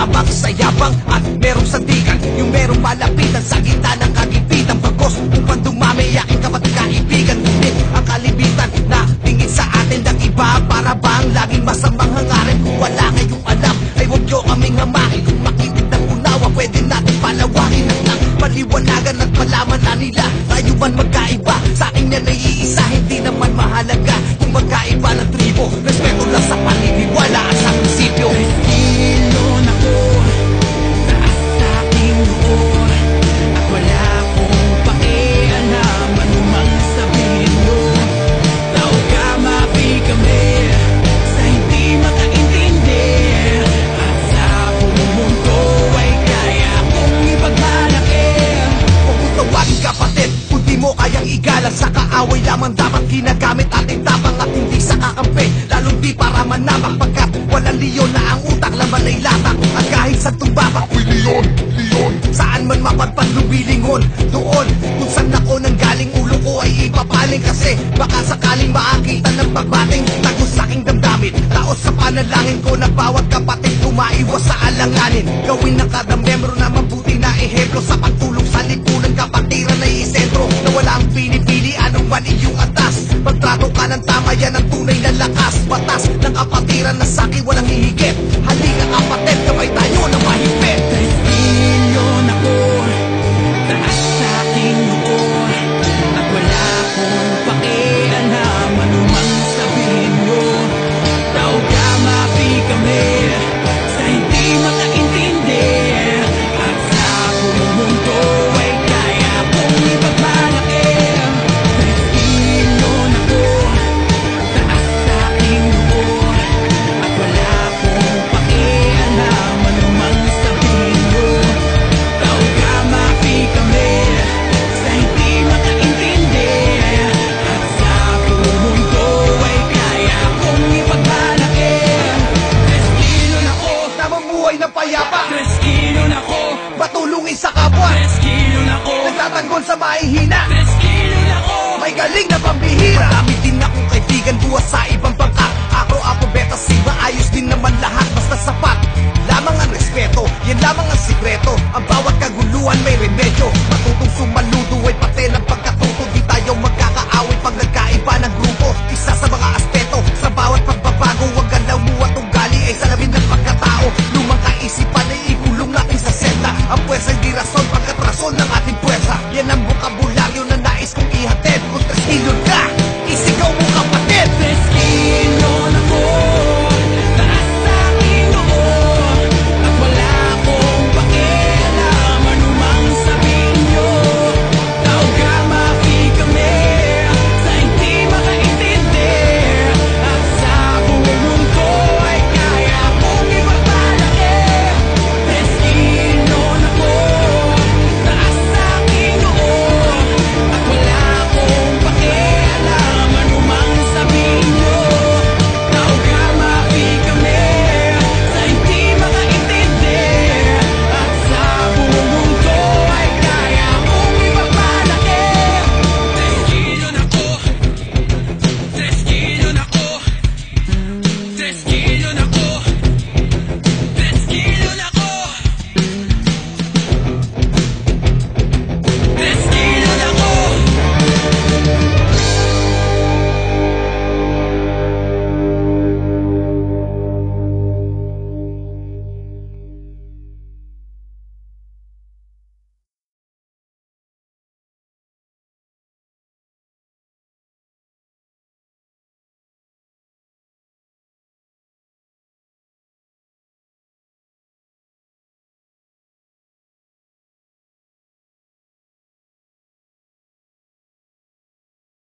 lamang sa yabang at merong sandigan, yung merong malapitan sa gitna ng kagipitan. Bagos upang dumami aking kapatid kaibigan, ngunit ang kalibitan na tingin sa atin ng iba para bang laging masamang hangarin. Kung wala kayong alam ay huwag nyo kaming hamakin. Kung makinig ng unawa pwede natin palawakin ng paliwanagan at malaman na nila tayo man magkaiba. Sa akin yan ay iisa, hindi naman mahalaga kung magkaiba ng tribo. Respeto lang sa paniniwala at sa prinsipyo. Ilon ako, taas sa aking noo, at wala akong pakialam anumang sabihin mo. Tao ka, mapi kami sa hindi makaintindi, at sa buong mundo ay kaya kong ipagmalaki. Huwag mo tawagin kapatid kung di mo kayang igalang. Sa kaaway lamang dapat ginagamit ating tapang at hindi sa kakampi, lalong di para manamak. Pagkat walang leon na ang utak, laman ay latak. At kahit sa tumbabak, uy leon, leon, saan man mapadpad lumilingon, doon kung saan ako nang galing ulo ko ay ipapaling. Kasi baka sakaling makakita ng pagbating tagos sa aking damdamin. Taos sa panalangin ko na bawat kapatid kumaiwas sa alanganin. Gawin ng kada membro na mabuti na ehemplo sa pagtulong sa lipunan. Kapatiran ay isentro na walang pinipili anong man iyong atas. Pagtrato ka ng tama, yan ang tunay na lakas. Batas ng kapatiran na sa'kin walang hihigit. Halika kapatid, kamay tayo na mahigpit. Ilon ako, taas sa aking noo, at wala akong pakialam anumang sabihin mo. Tao ka, mapi kami sa hindi makaintindi, at sa buong mundo ay kaya kong ipagmalaki. Ilon ako, taas sa aking noo, at wala akong pakialam anumang sabihin mo. Tao ka, mapi kami sa hindi makaintindi, at sa buong mundo ay kaya kong ipagmalaki. Ilon ako, Namamuhay ng payapa, ilon ako, matulungin sa kapwa, ilon ako, nagtatanggol sa mahihina, ilon ako. may galing na pambihira. Marami din akong kaibigan buwas sa ibang bangka. Ako beta sigma, ayos din naman lahat basta sapat lamang ang respeto, yan lamang ang sikreto. Ang bawat kaguluhan may remedyo. Matutong sumaludo ay pati na